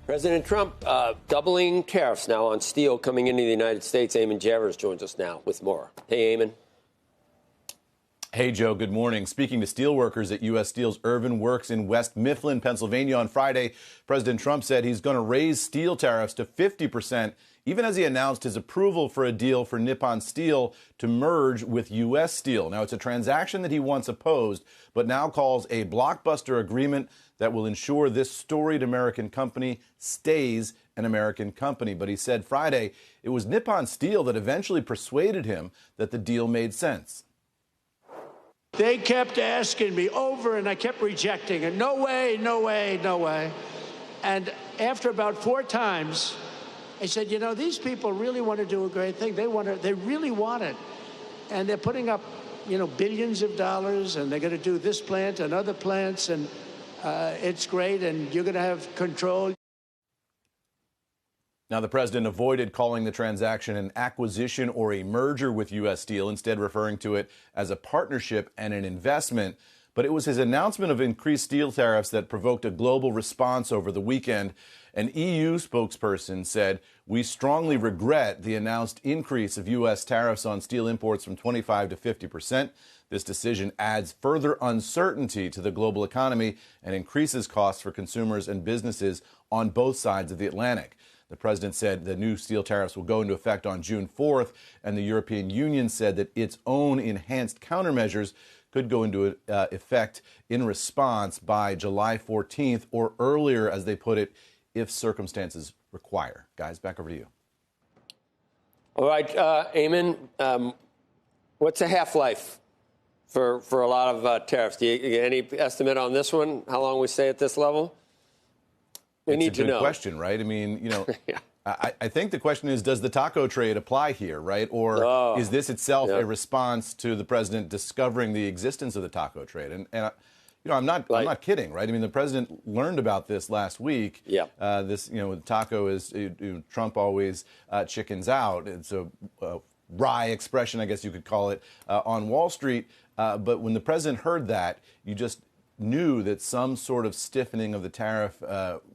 President Trump doubling tariffs now on steel coming into the United States. Eamon Javers joins us now with more. Hey, Eamon. Hey, Joe. Good morning. Speaking to steelworkers at U.S. Steel's Irvin Works in West Mifflin, Pennsylvania on Friday, President Trump said he's going to raise steel tariffs to 50%, even as he announced his approval for a deal for Nippon Steel to merge with U.S. Steel. Now, it's a transaction that he once opposed, but now calls a blockbuster agreement that will ensure this storied American company stays an American company. But he said Friday it was Nippon Steel that eventually persuaded him that the deal made sense. They kept asking me over, and I kept rejecting it. No way, no way, no way. And after about 4 times, I said, you know, these people really want to do a great thing. They really want it. And they're putting up, billions of dollars, and they're going to do this plant and other plants, and it's great, and you're going to have control. Now, the president avoided calling the transaction an acquisition or a merger with U.S. Steel, instead referring to it as a partnership and an investment. But it was his announcement of increased steel tariffs that provoked a global response over the weekend. An EU spokesperson said, "We strongly regret the announced increase of U.S. tariffs on steel imports from 25 to 50%. This decision adds further uncertainty to the global economy and increases costs for consumers and businesses on both sides of the Atlantic." The president said the new steel tariffs will go into effect on June 4th, and the European Union said that its own enhanced countermeasures could go into effect in response by July 14th or earlier, as they put it, if circumstances require. Guys, back over to you. All right, Eamon, what's a half-life for a lot of tariffs? Do you any estimate on this one, how long we stay at this level? We need to know. It's a good question, right? I mean, Yeah. I think the question is, does the taco trade apply here, right? Or is this itself a response to the president discovering the existence of the taco trade? And I'm not kidding, right? I mean, the president learned about this last week. Yeah. Taco is Trump always chickens out. It's a wry expression, I guess you could call it, on Wall Street. But when the president heard that, you just knew that some sort of stiffening of the tariff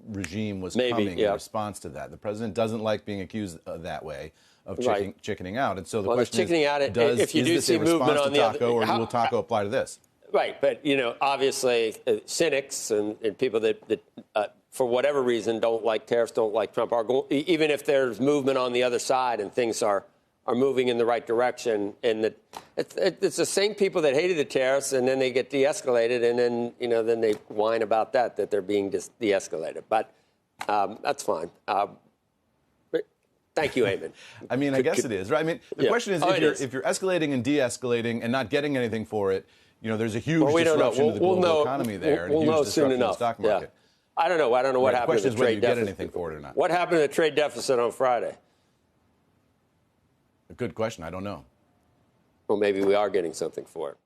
regime was coming in response to that. The president doesn't like being accused that way of chickening out. And so the question chickening out, if you do see movement on the other, or will taco apply to this? Right, but obviously, cynics and people that for whatever reason don't like tariffs, don't like Trump, are even if there's movement on the other side and things are moving in the right direction, and that it's the same people that hated the tariffs, and then they get de-escalated, and then they whine about that they're being de-escalated. But that's fine. Thank you, Eamon. I mean, I guess it is, right? I mean, the question is, if you're escalating and de-escalating and not getting anything for it, there's a huge disruption to the global economy there, and a huge disruption to the stock market. Yeah. I don't know. I don't know what happened to the trade deficit. The question is whether you get anything for it or not. What happened to the trade deficit on Friday? A good question. I don't know. Well, maybe we are getting something for it.